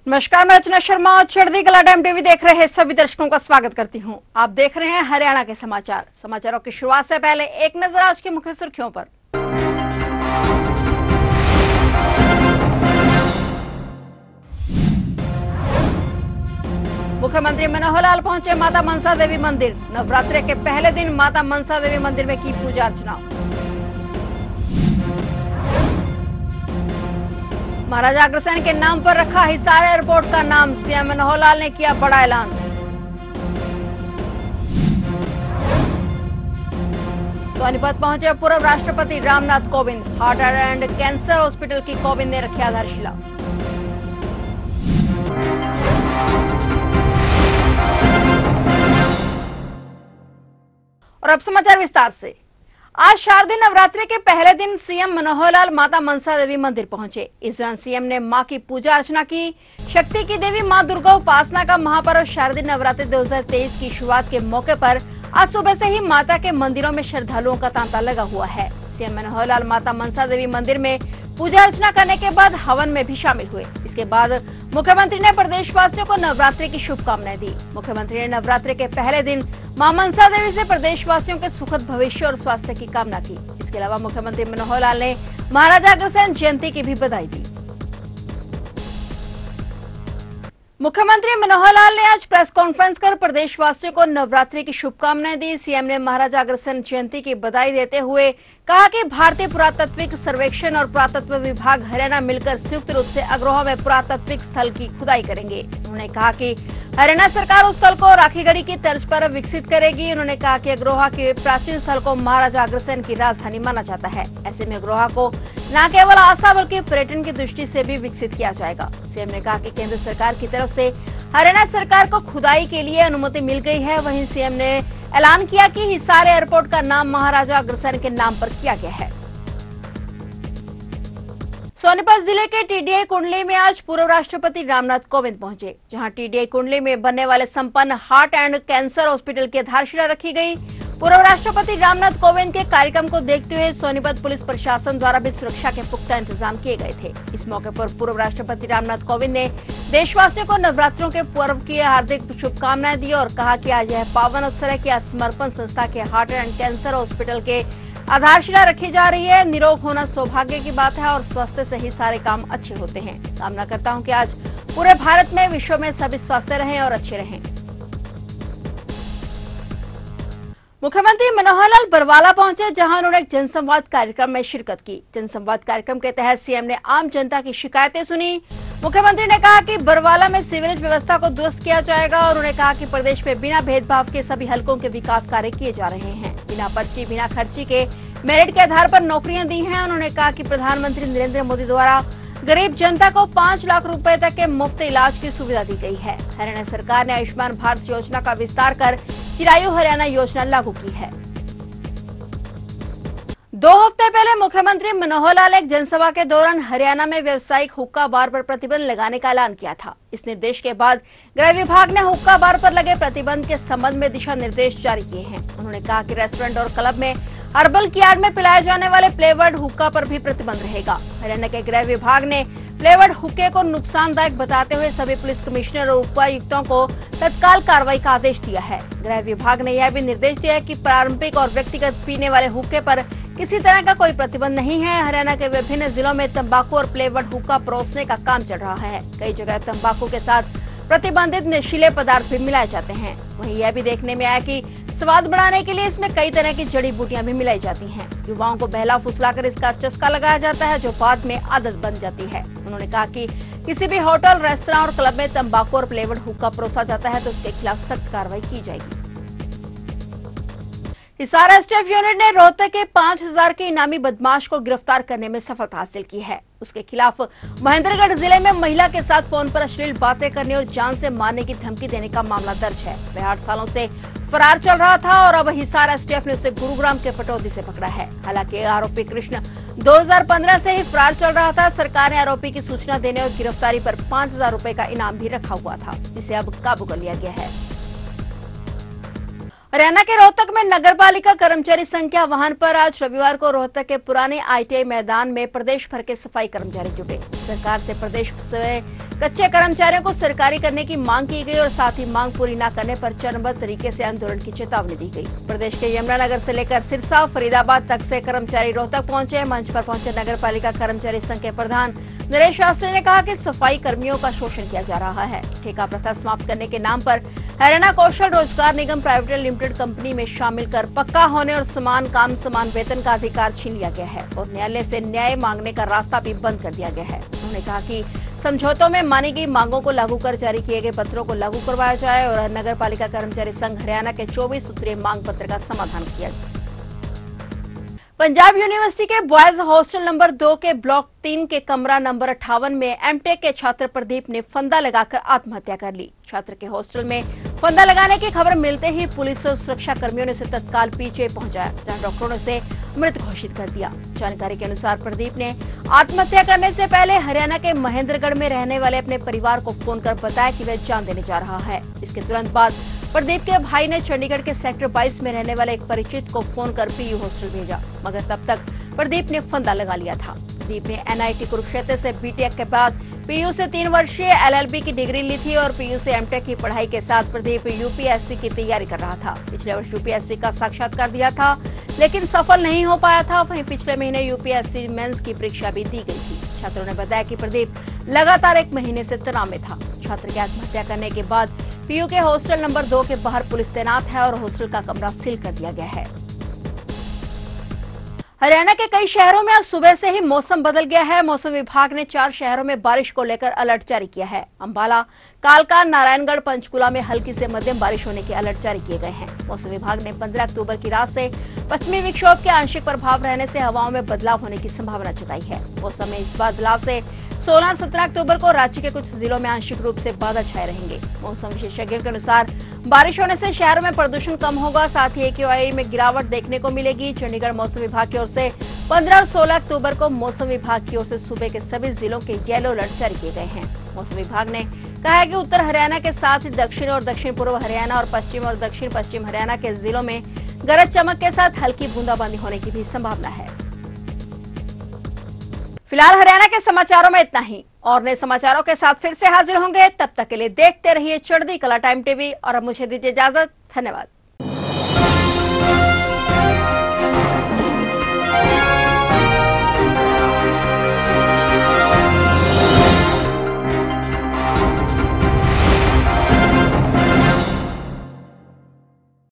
नमस्कार, मैं रचना शर्मा और चढ़ती कला टाइम टीवी देख रहे सभी दर्शकों का स्वागत करती हूं। आप देख रहे हैं हरियाणा के समाचार। समाचारों की शुरुआत से पहले एक नजर आज की मुख्य सुर्खियों पर। मुख्यमंत्री मनोहर लाल पहुंचे माता मनसा देवी मंदिर। नवरात्रि के पहले दिन माता मनसा देवी मंदिर में की पूजा अर्चना। महाराजा अग्रसेन के नाम पर रखा हिसार एयरपोर्ट का नाम, सीएम मनोहर लाल ने किया बड़ा ऐलान। सोनीपत पहुंचे पूर्व राष्ट्रपति Ramnath Kovind. Heart and cancer hospital की कोविंद ने रखी आधारशिला। और अब समाचार विस्तार से। आज शारदीय नवरात्रि के पहले दिन सीएम मनोहर लाल माता मनसा देवी मंदिर पहुंचे। इस दौरान सीएम ने मां की पूजा अर्चना की। शक्ति की देवी मां दुर्गा उपासना का महापर्व शारदीय नवरात्रि 2023 की शुरुआत के मौके पर आज सुबह से ही माता के मंदिरों में श्रद्धालुओं का तांता लगा हुआ है। सीएम मनोहर लाल माता मनसा देवी मंदिर में पूजा अर्चना करने के बाद हवन में भी शामिल हुए। इसके बाद मुख्यमंत्री ने प्रदेशवासियों को नवरात्रि की शुभकामनाएं दी। मुख्यमंत्री ने नवरात्रि के पहले दिन मां मनसा देवी से प्रदेशवासियों के सुखद भविष्य और स्वास्थ्य की कामना की। इसके अलावा मुख्यमंत्री मनोहर लाल ने महाराजा अग्रसेन जयंती की भी बधाई दी। मुख्यमंत्री मनोहर लाल ने आज प्रेस कॉन्फ्रेंस कर प्रदेशवासियों को नवरात्रि की शुभकामनाएं दी। सीएम ने महाराजा अग्रसेन जयंती की बधाई देते हुए कहा कि भारतीय पुरातात्विक सर्वेक्षण और पुरातत्व विभाग हरियाणा मिलकर संयुक्त रूप से अग्रोहा में पुरातात्विक स्थल की खुदाई करेंगे। उन्होंने कहा कि हरियाणा सरकार उस स्थल को राखीगढ़ी की तर्ज पर विकसित करेगी। उन्होंने कहा कि अग्रोहा के प्राचीन स्थल को महाराजा अग्रसेन की राजधानी माना जाता है। ऐसे में अग्रोहा को न केवल आस्था बल्कि पर्यटन की दृष्टि से भी विकसित किया जाएगा। सीएम ने कहा कि केंद्र सरकार की तरफ से हरियाणा सरकार को खुदाई के लिए अनुमति मिल गई है। वहीं सीएम ने ऐलान किया कि हिसार एयरपोर्ट का नाम महाराजा अग्रसेन के नाम पर किया गया है। सोनीपत जिले के टीडीआई कुंडली में आज पूर्व राष्ट्रपति रामनाथ कोविंद पहुंचे, जहां टीडीआई कुंडली में बनने वाले संपन्न हार्ट एंड कैंसर हॉस्पिटल की आधारशिला रखी गई। पूर्व राष्ट्रपति रामनाथ कोविंद के कार्यक्रम को देखते हुए सोनीपत पुलिस प्रशासन द्वारा भी सुरक्षा के पुख्ता इंतजाम किए गए थे। इस मौके पर पूर्व राष्ट्रपति रामनाथ कोविंद ने देशवासियों को नवरात्रों के पर्व की हार्दिक शुभकामनाएं दी और कहा कि आज यह पावन अवसर है कि आज समर्पण संस्था के हार्ट एंड कैंसर हॉस्पिटल के आधारशिला रखी जा रही है। निरोग होना सौभाग्य की बात है और स्वास्थ्य से ही सारे काम अच्छे होते हैं। कामना करता हूं कि आज पूरे भारत में, विश्व में सभी स्वस्थ रहें और अच्छे रहें। मुख्यमंत्री मनोहर लाल बरवाला पहुंचे, जहां उन्होंने एक जनसंवाद कार्यक्रम में शिरकत की। जनसंवाद कार्यक्रम के तहत सीएम ने आम जनता की शिकायतें सुनी। मुख्यमंत्री ने कहा कि बरवाला में सीवरेज व्यवस्था को दुरुस्त किया जाएगा और उन्होंने कहा कि प्रदेश में बिना भेदभाव के सभी हलकों के विकास कार्य किए जा रहे हैं। बिना पर्ची बिना खर्ची के मेरिट के आधार पर नौकरियां दी हैं। उन्होंने कहा कि प्रधानमंत्री नरेंद्र मोदी द्वारा गरीब जनता को 5 लाख रुपए तक के मुफ्त इलाज की सुविधा दी गई है। हरियाणा सरकार ने आयुष्मान भारत योजना का विस्तार कर चिरायु हरियाणा योजना लागू की है। 2 हफ्ते पहले मुख्यमंत्री मनोहर लाल एक जनसभा के दौरान हरियाणा में व्यावसायिक हुक्का बार पर प्रतिबंध लगाने का ऐलान किया था। इस निर्देश के बाद गृह विभाग ने हुक्का बार पर लगे प्रतिबंध के संबंध में दिशा निर्देश जारी किए हैं। उन्होंने कहा कि रेस्टोरेंट और क्लब में हर्बल की आड़ में पिलाए जाने वाले फ्लेवर्ड हुक्का पर भी प्रतिबंध रहेगा। हरियाणा के गृह विभाग ने फ्लेवर्ड हुक्के को नुकसानदायक बताते हुए सभी पुलिस कमिश्नर और उपायुक्तों को तत्काल कार्रवाई का आदेश दिया है। गृह विभाग ने यह भी निर्देश दिया है कि पारंपरिक और व्यक्तिगत पीने वाले हुक्के पर किसी तरह का कोई प्रतिबंध नहीं है। हरियाणा के विभिन्न जिलों में तंबाकू और फ्लेवर्ड हुक्का परोसने का काम चल रहा है। कई जगह तंबाकू के साथ प्रतिबंधित नशीले पदार्थ भी मिलाए जाते हैं। वहीं यह भी देखने में आया कि स्वाद बढ़ाने के लिए इसमें कई तरह की जड़ी बूटियां भी मिलाई जाती हैं। युवाओं को बहला फुसलाकर इसका चस्का लगाया जाता है, जो बाद में आदत बन जाती है। उन्होंने कहा कि किसी भी होटल, रेस्तरां और क्लब में तंबाकू और फ्लेवर्ड हुक्का परोसा जाता है तो उसके खिलाफ सख्त कार्रवाई की जाएगी। हिसार एसटीएफ यूनिट ने रोहतक के 5000 के इनामी बदमाश को गिरफ्तार करने में सफलता हासिल की है। उसके खिलाफ महेंद्रगढ़ जिले में महिला के साथ फोन पर अश्लील बातें करने और जान से मारने की धमकी देने का मामला दर्ज है। वह 8 सालों से फरार चल रहा था और अब हिसार एसटीएफ ने उसे गुरुग्राम के पटौदी से पकड़ा है। हालांकि आरोपी कृष्ण 2015 से ही फरार चल रहा था। सरकार ने आरोपी की सूचना देने और गिरफ्तारी पर 5000 रुपए का इनाम भी रखा हुआ था, जिसे अब काबू कर लिया गया है। हरियाणा के रोहतक में नगर पालिका कर्मचारी संख्या वाहन पर आज रविवार को रोहतक के पुराने आईटीआई मैदान में प्रदेश भर के सफाई कर्मचारी जुटे। सरकार से प्रदेश से कच्चे कर्मचारियों को सरकारी करने की मांग की गई और साथ ही मांग पूरी न करने पर चरणबद्ध तरीके से आंदोलन की चेतावनी दी गई। प्रदेश के यमुनानगर से लेकर सिरसा, फरीदाबाद तक से कर्मचारी रोहतक पहुंचे। मंच पर पहुंचे नगर पालिका कर्मचारी संघ के प्रधान नरेश शास्त्री ने कहा कि सफाई कर्मियों का शोषण किया जा रहा है। ठेका प्रथा समाप्त करने के नाम पर हरियाणा कौशल रोजगार निगम प्राइवेट लिमिटेड कंपनी में शामिल कर पक्का होने और समान काम समान वेतन का अधिकार छीन लिया गया है और न्यायालय से न्याय मांगने का रास्ता भी बंद कर दिया गया है। उन्होंने कहा कि समझौतों में मानी गई मांगों को लागू कर जारी किए गए पत्रों को लागू करवाया जाए और नगर पालिका कर्मचारी संघ हरियाणा के 24 सूत्रीय मांग पत्र का समाधान किया जाए। पंजाब यूनिवर्सिटी के बॉयज हॉस्टल नंबर 2 के ब्लॉक 3 के कमरा नंबर 58 में एमटेक के छात्र प्रदीप ने फंदा लगाकर आत्महत्या कर ली। छात्र के हॉस्टल में फंदा लगाने की खबर मिलते ही पुलिस और सुरक्षा कर्मियों ने उसे तत्काल पीछे पहुंचाया, जहां डॉक्टरों ने उसे मृत घोषित कर दिया। जानकारी के अनुसार प्रदीप ने आत्महत्या करने से पहले हरियाणा के महेंद्रगढ़ में रहने वाले अपने परिवार को फोन कर बताया कि वह जान देने जा रहा है। इसके तुरंत बाद प्रदीप के भाई ने चंडीगढ़ के सेक्टर 22 में रहने वाले एक परिचित को फोन कर पीयू हॉस्टल भेजा, मगर तब तक प्रदीप ने फंदा लगा लिया था। प्रदीप ने एनआईटी कुरुक्षेत्र से बीटेक के बाद पीयू से 3 वर्षीय एलएलबी की डिग्री ली थी और पीयू से एमटेक की पढ़ाई के साथ प्रदीप यूपीएससी की तैयारी कर रहा था। पिछले वर्ष यूपीएससी का साक्षात्कार दिया था, लेकिन सफल नहीं हो पाया था। वहीं पिछले महीने यूपीएससी मेंस की परीक्षा भी दी गई थी। छात्रों ने बताया कि प्रदीप लगातार 1 महीने से तनाव में था। छात्र की आत्महत्या करने के बाद पीयू के हॉस्टल नंबर 2 के बाहर पुलिस तैनात है और हॉस्टल का कमरा सील कर दिया गया है। हरियाणा के कई शहरों में आज सुबह से ही मौसम बदल गया है। मौसम विभाग ने 4 शहरों में बारिश को लेकर अलर्ट जारी किया है। अंबाला, कालका, नारायणगढ़, पंचकुला में हल्की से मध्यम बारिश होने के अलर्ट जारी किए गए हैं। मौसम विभाग ने 15 अक्टूबर की रात से पश्चिमी विक्षोभ के आंशिक प्रभाव रहने से हवाओं में बदलाव होने की संभावना जताई है। मौसम में इस बदलाव से 16-17 अक्टूबर को राज्य के कुछ जिलों में आंशिक रूप से बादल छाए रहेंगे। मौसम विशेषज्ञों के अनुसार बारिश होने से शहरों में प्रदूषण कम होगा, साथ ही AQI में गिरावट देखने को मिलेगी। चंडीगढ़ मौसम विभाग की ओर से 15 और 16 अक्टूबर को मौसम विभाग की ओर से सूबे के सभी जिलों के येलो अलर्ट जारी किए गए हैं। मौसम विभाग ने कहा है कि उत्तर हरियाणा के साथ ही दक्षिण और दक्षिण पूर्व हरियाणा और पश्चिम और दक्षिण पश्चिम हरियाणा के जिलों में गरज चमक के साथ हल्की बूंदाबांदी होने की भी संभावना है। फिलहाल हरियाणा के समाचारों में इतना ही, और नए समाचारों के साथ फिर से हाजिर होंगे। तब तक के लिए देखते रहिए चढ़ती कला टाइम टीवी और अब मुझे दीजिए इजाजत। धन्यवाद।